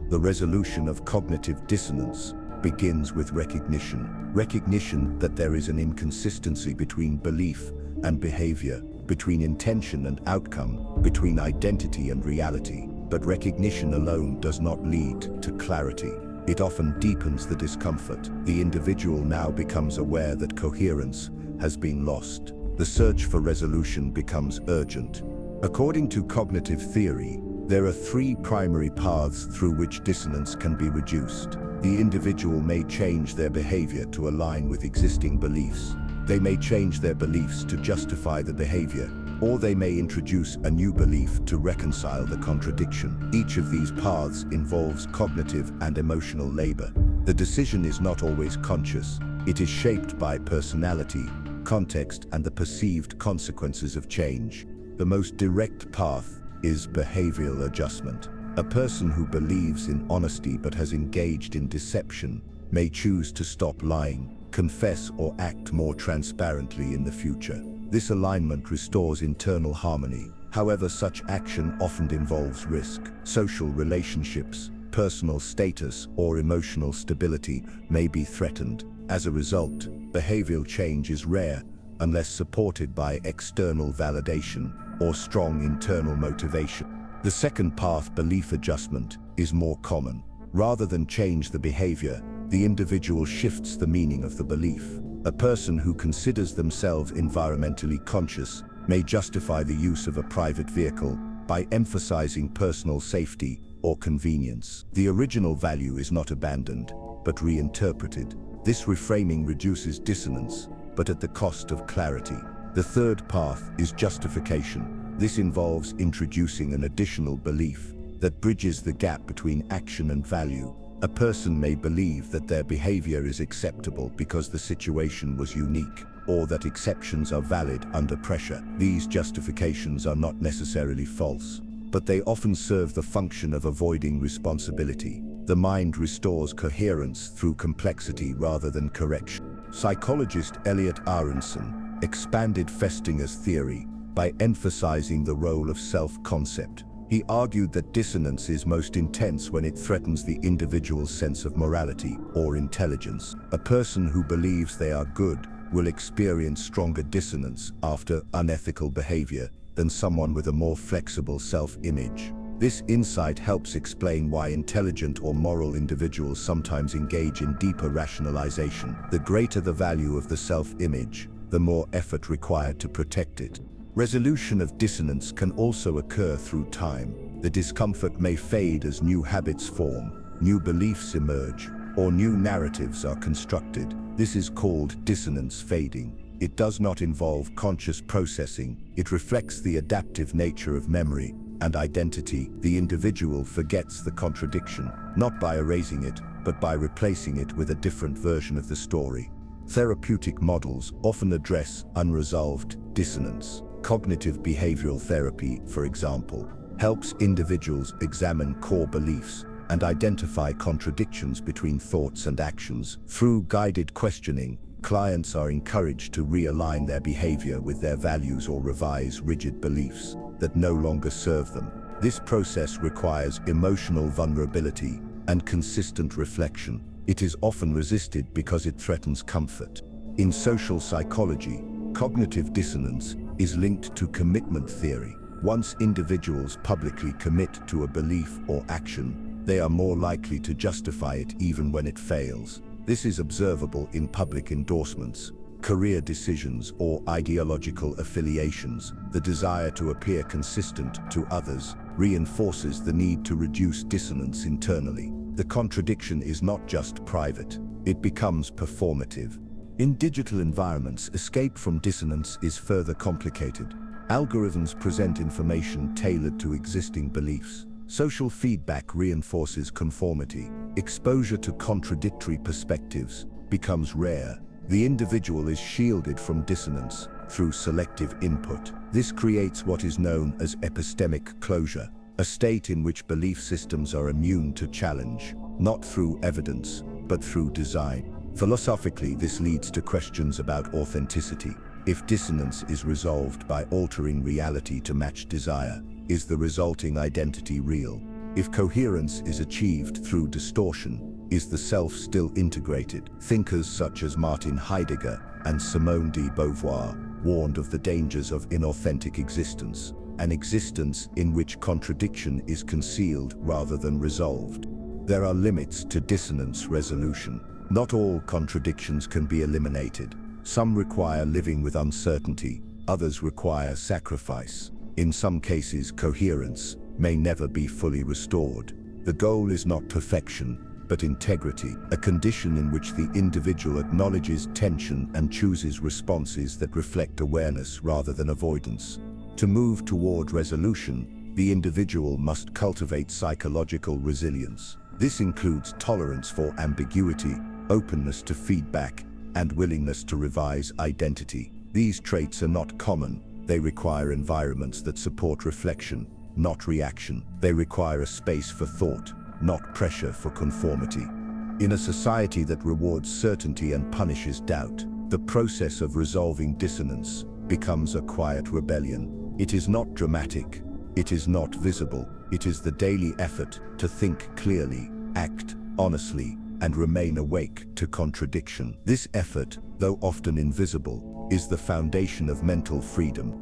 The resolution of cognitive dissonance begins with recognition. Recognition that there is an inconsistency between belief and behavior, between intention and outcome, between identity and reality. But recognition alone does not lead to clarity. It often deepens the discomfort. The individual now becomes aware that coherence has been lost. The search for resolution becomes urgent. According to cognitive theory, there are three primary paths through which dissonance can be reduced. The individual may change their behavior to align with existing beliefs. They may change their beliefs to justify the behavior, or they may introduce a new belief to reconcile the contradiction. Each of these paths involves cognitive and emotional labor. The decision is not always conscious. It is shaped by personality, context, and the perceived consequences of change. The most direct path is behavioral adjustment. A person who believes in honesty but has engaged in deception may choose to stop lying, confess, or act more transparently in the future. This alignment restores internal harmony. However, such action often involves risk. Social relationships, personal status, or emotional stability may be threatened. As a result, behavioral change is rare unless supported by external validation or strong internal motivation. The second path, belief adjustment, is more common. Rather than change the behavior, the individual shifts the meaning of the belief. A person who considers themselves environmentally conscious may justify the use of a private vehicle by emphasizing personal safety or convenience. The original value is not abandoned, but reinterpreted. This reframing reduces dissonance, but at the cost of clarity. The third path is justification. This involves introducing an additional belief, that bridges the gap between action and value. A person may believe that their behavior is acceptable because the situation was unique, or that exceptions are valid under pressure. These justifications are not necessarily false, but they often serve the function of avoiding responsibility. The mind restores coherence through complexity rather than correction. Psychologist Elliot Aronson expanded Festinger's theory by emphasizing the role of self-concept. He argued that dissonance is most intense when it threatens the individual's sense of morality or intelligence. A person who believes they are good will experience stronger dissonance after unethical behavior than someone with a more flexible self-image. This insight helps explain why intelligent or moral individuals sometimes engage in deeper rationalization. The greater the value of the self-image, the more effort required to protect it. Resolution of dissonance can also occur through time. The discomfort may fade as new habits form, new beliefs emerge, or new narratives are constructed. This is called dissonance fading. It does not involve conscious processing. It reflects the adaptive nature of memory and identity. The individual forgets the contradiction, not by erasing it, but by replacing it with a different version of the story. Therapeutic models often address unresolved dissonance. Cognitive behavioral therapy, for example, helps individuals examine core beliefs and identify contradictions between thoughts and actions. Through guided questioning, clients are encouraged to realign their behavior with their values or revise rigid beliefs that no longer serve them. This process requires emotional vulnerability and consistent reflection. It is often resisted because it threatens comfort. In social psychology, cognitive dissonance is linked to commitment theory. Once individuals publicly commit to a belief or action, they are more likely to justify it even when it fails. This is observable in public endorsements, career decisions, or ideological affiliations. The desire to appear consistent to others reinforces the need to reduce dissonance internally. The contradiction is not just private, it becomes performative. In digital environments, escape from dissonance is further complicated. Algorithms present information tailored to existing beliefs. Social feedback reinforces conformity. Exposure to contradictory perspectives becomes rare. The individual is shielded from dissonance through selective input. This creates what is known as epistemic closure, a state in which belief systems are immune to challenge, not through evidence, but through design. Philosophically, this leads to questions about authenticity. If dissonance is resolved by altering reality to match desire, is the resulting identity real? If coherence is achieved through distortion, is the self still integrated? Thinkers such as Martin Heidegger and Simone de Beauvoir warned of the dangers of inauthentic existence, an existence in which contradiction is concealed rather than resolved. There are limits to dissonance resolution. Not all contradictions can be eliminated. Some require living with uncertainty, others require sacrifice. In some cases, coherence may never be fully restored. The goal is not perfection, but integrity, a condition in which the individual acknowledges tension and chooses responses that reflect awareness rather than avoidance. To move toward resolution, the individual must cultivate psychological resilience. This includes tolerance for ambiguity, openness to feedback, and willingness to revise identity. These traits are not common. They require environments that support reflection, not reaction. They require a space for thought, not pressure for conformity. In a society that rewards certainty and punishes doubt, the process of resolving dissonance becomes a quiet rebellion. It is not dramatic. It is not visible. It is the daily effort to think clearly, act honestly, and remain awake to contradiction. This effort, though often invisible, is the foundation of mental freedom.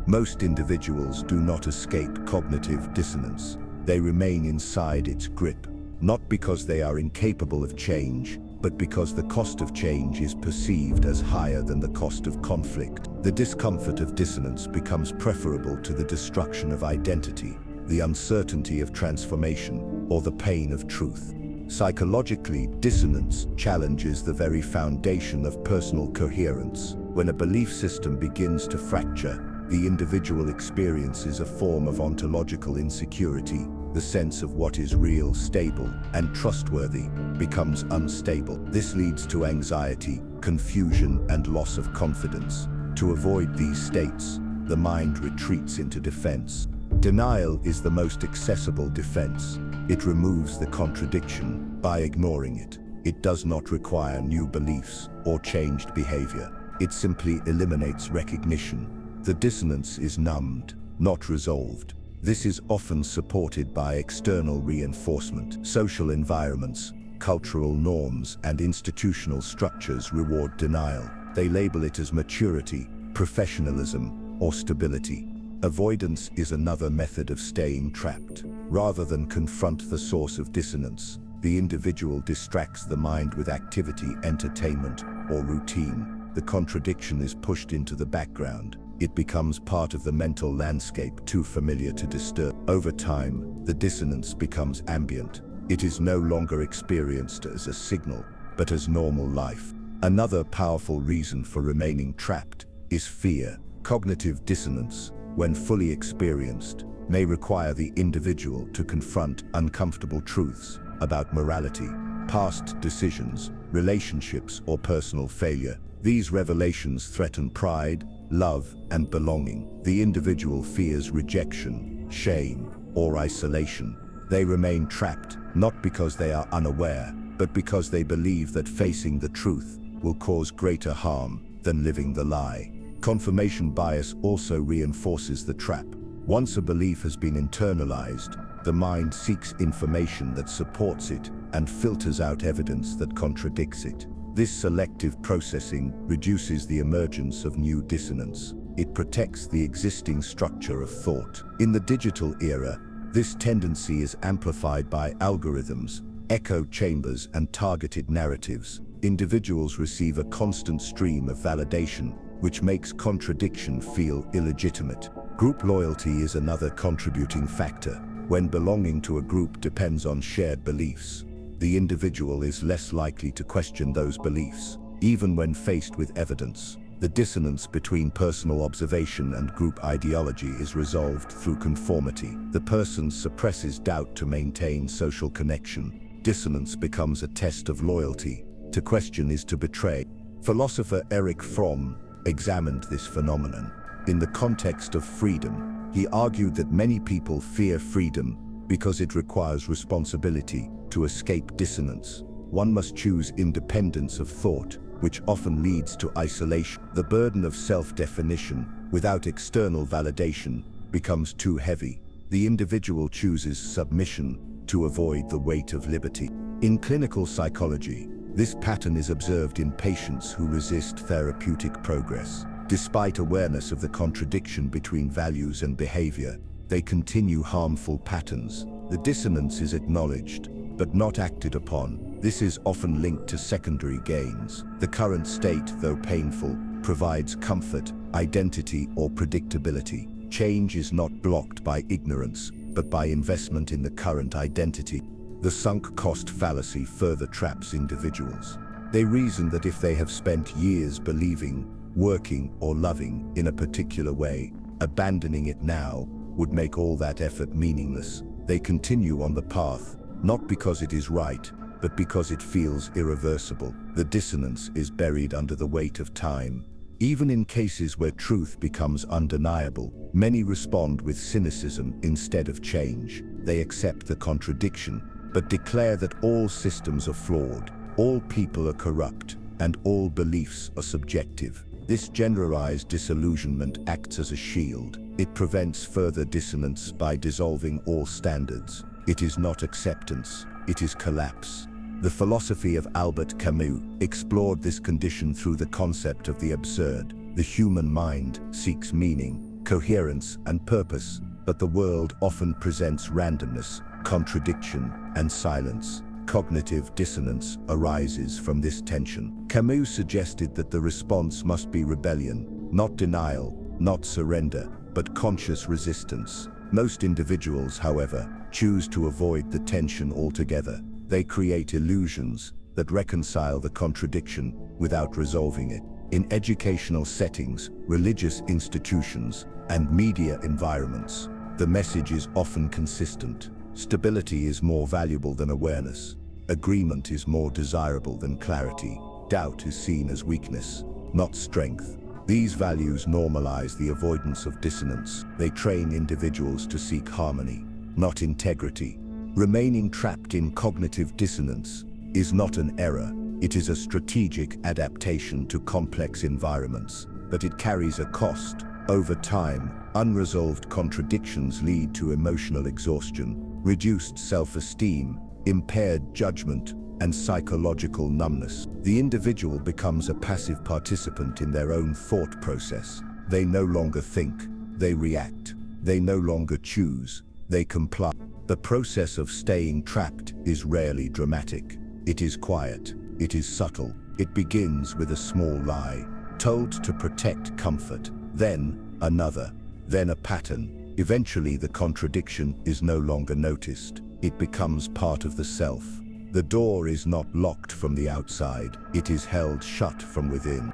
Most individuals do not escape cognitive dissonance. They remain inside its grip, not because they are incapable of change, but because the cost of change is perceived as higher than the cost of conflict. The discomfort of dissonance becomes preferable to the destruction of identity, the uncertainty of transformation, or the pain of truth. Psychologically, dissonance challenges the very foundation of personal coherence. When a belief system begins to fracture, the individual experiences a form of ontological insecurity. The sense of what is real, stable, and trustworthy becomes unstable. This leads to anxiety, confusion, and loss of confidence. To avoid these states, the mind retreats into defense. Denial is the most accessible defense. It removes the contradiction by ignoring it. It does not require new beliefs or changed behavior. It simply eliminates recognition. The dissonance is numbed, not resolved. This is often supported by external reinforcement. Social environments, cultural norms, and institutional structures reward denial. They label it as maturity, professionalism, or stability. Avoidance is another method of staying trapped. Rather than confront the source of dissonance, the individual distracts the mind with activity, entertainment, or routine. The contradiction is pushed into the background. It becomes part of the mental landscape, too familiar to disturb. Over time, the dissonance becomes ambient. It is no longer experienced as a signal, but as normal life. Another powerful reason for remaining trapped is fear. Cognitive dissonance, when fully experienced, may require the individual to confront uncomfortable truths about morality, past decisions, relationships, or personal failure. These revelations threaten pride, love, and belonging. The individual fears rejection, shame, or isolation. They remain trapped, not because they are unaware, but because they believe that facing the truth will cause greater harm than living the lie. Confirmation bias also reinforces the trap. Once a belief has been internalized, the mind seeks information that supports it and filters out evidence that contradicts it. This selective processing reduces the emergence of new dissonance. It protects the existing structure of thought. In the digital era, this tendency is amplified by algorithms, echo chambers, and targeted narratives. Individuals receive a constant stream of validation, which makes contradiction feel illegitimate. Group loyalty is another contributing factor. When belonging to a group depends on shared beliefs, the individual is less likely to question those beliefs, even when faced with evidence. The dissonance between personal observation and group ideology is resolved through conformity. The person suppresses doubt to maintain social connection. Dissonance becomes a test of loyalty. To question is to betray. Philosopher Erich Fromm examined this phenomenon. In the context of freedom, he argued that many people fear freedom because it requires responsibility. To escape dissonance, one must choose independence of thought, which often leads to isolation. The burden of self-definition, without external validation, becomes too heavy. The individual chooses submission to avoid the weight of liberty. In clinical psychology, this pattern is observed in patients who resist therapeutic progress. Despite awareness of the contradiction between values and behavior, they continue harmful patterns. The dissonance is acknowledged, but not acted upon. This is often linked to secondary gains. The current state, though painful, provides comfort, identity, or predictability. Change is not blocked by ignorance, but by investment in the current identity. The sunk cost fallacy further traps individuals. They reason that if they have spent years believing, working, or loving in a particular way, abandoning it now would make all that effort meaningless. They continue on the path, not because it is right, but because it feels irreversible. The dissonance is buried under the weight of time. Even in cases where truth becomes undeniable, many respond with cynicism instead of change. They accept the contradiction, but declare that all systems are flawed, all people are corrupt, and all beliefs are subjective. This generalized disillusionment acts as a shield. It prevents further dissonance by dissolving all standards. It is not acceptance, it is collapse. The philosophy of Albert Camus explored this condition through the concept of the absurd. The human mind seeks meaning, coherence, and purpose, but the world often presents randomness, contradiction, and silence. Cognitive dissonance arises from this tension. Camus suggested that the response must be rebellion, not denial, not surrender, but conscious resistance. Most individuals, however, choose to avoid the tension altogether. They create illusions that reconcile the contradiction without resolving it. In educational settings, religious institutions, and media environments, the message is often consistent. Stability is more valuable than awareness. Agreement is more desirable than clarity. Doubt is seen as weakness, not strength. These values normalize the avoidance of dissonance. They train individuals to seek harmony, not integrity. Remaining trapped in cognitive dissonance is not an error. It is a strategic adaptation to complex environments, but it carries a cost. Over time, unresolved contradictions lead to emotional exhaustion, reduced self-esteem, impaired judgment, and psychological numbness. The individual becomes a passive participant in their own thought process. They no longer think, they react. They no longer choose, they comply. The process of staying trapped is rarely dramatic. It is quiet, it is subtle. It begins with a small lie, told to protect comfort, then another, then a pattern. Eventually the contradiction is no longer noticed. It becomes part of the self. The door is not locked from the outside, it is held shut from within.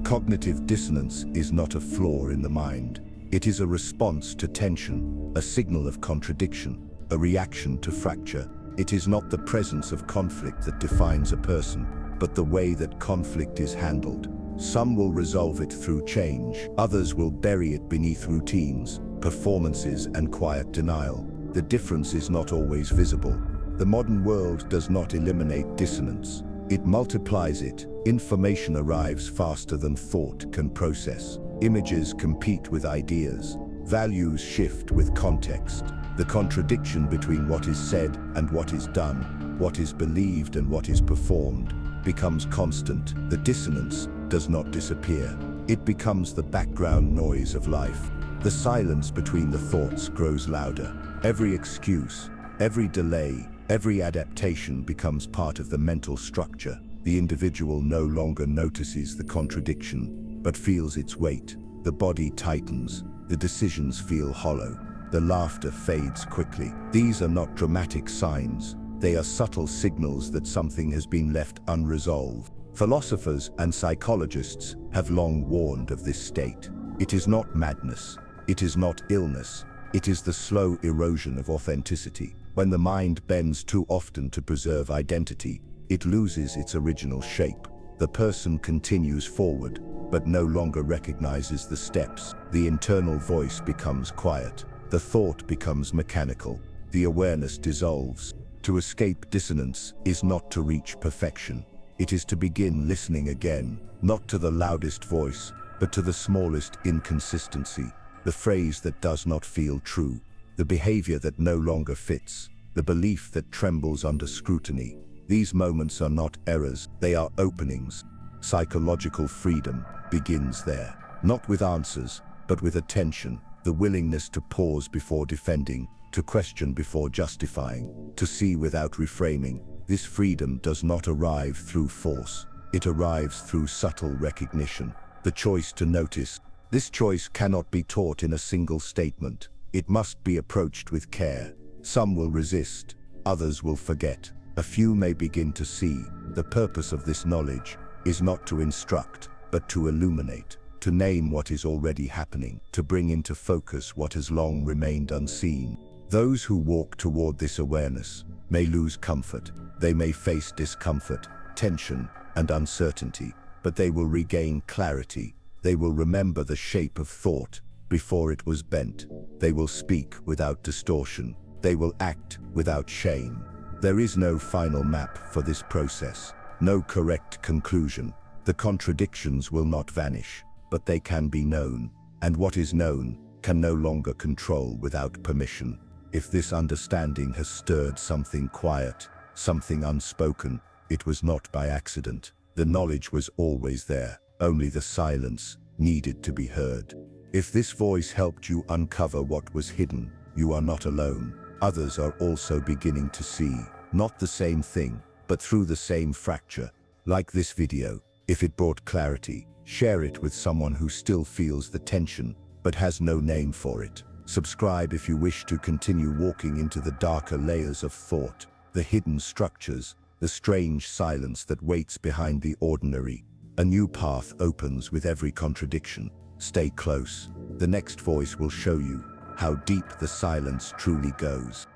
Cognitive dissonance is not a flaw in the mind. It is a response to tension, a signal of contradiction, a reaction to fracture. It is not the presence of conflict that defines a person, but the way that conflict is handled. Some will resolve it through change, others will bury it beneath routines, performances, and quiet denial. The difference is not always visible. The modern world does not eliminate dissonance. It multiplies it. Information arrives faster than thought can process. Images compete with ideas. Values shift with context. The contradiction between what is said and what is done, what is believed and what is performed, becomes constant. The dissonance does not disappear. It becomes the background noise of life. The silence between the thoughts grows louder. Every excuse, every delay, every adaptation becomes part of the mental structure. The individual no longer notices the contradiction, but feels its weight. The body tightens, the decisions feel hollow, the laughter fades quickly. These are not dramatic signs. They are subtle signals that something has been left unresolved. Philosophers and psychologists have long warned of this state. It is not madness. It is not illness. It is the slow erosion of authenticity. When the mind bends too often to preserve identity, it loses its original shape. The person continues forward, but no longer recognizes the steps. The internal voice becomes quiet. The thought becomes mechanical. The awareness dissolves. To escape dissonance is not to reach perfection. It is to begin listening again, not to the loudest voice, but to the smallest inconsistency. The phrase that does not feel true, the behavior that no longer fits, the belief that trembles under scrutiny. These moments are not errors, they are openings. Psychological freedom begins there, not with answers, but with attention, the willingness to pause before defending, to question before justifying, to see without reframing. This freedom does not arrive through force, it arrives through subtle recognition. The choice to notice. This choice cannot be taught in a single statement. It must be approached with care. Some will resist, others will forget. A few may begin to see. The purpose of this knowledge is not to instruct, but to illuminate, to name what is already happening, to bring into focus what has long remained unseen. Those who walk toward this awareness may lose comfort. They may face discomfort, tension, and uncertainty, but they will regain clarity. They will remember the shape of thought before it was bent. They will speak without distortion. They will act without shame. There is no final map for this process, no correct conclusion. The contradictions will not vanish, but they can be known, and what is known can no longer control without permission. If this understanding has stirred something quiet, something unspoken, it was not by accident. The knowledge was always there. Only the silence needed to be heard. If this voice helped you uncover what was hidden, you are not alone. Others are also beginning to see, not the same thing, but through the same fracture. Like this video, if it brought clarity, share it with someone who still feels the tension, but has no name for it. Subscribe if you wish to continue walking into the darker layers of thought, the hidden structures, the strange silence that waits behind the ordinary. A new path opens with every contradiction. Stay close. The next voice will show you how deep the silence truly goes.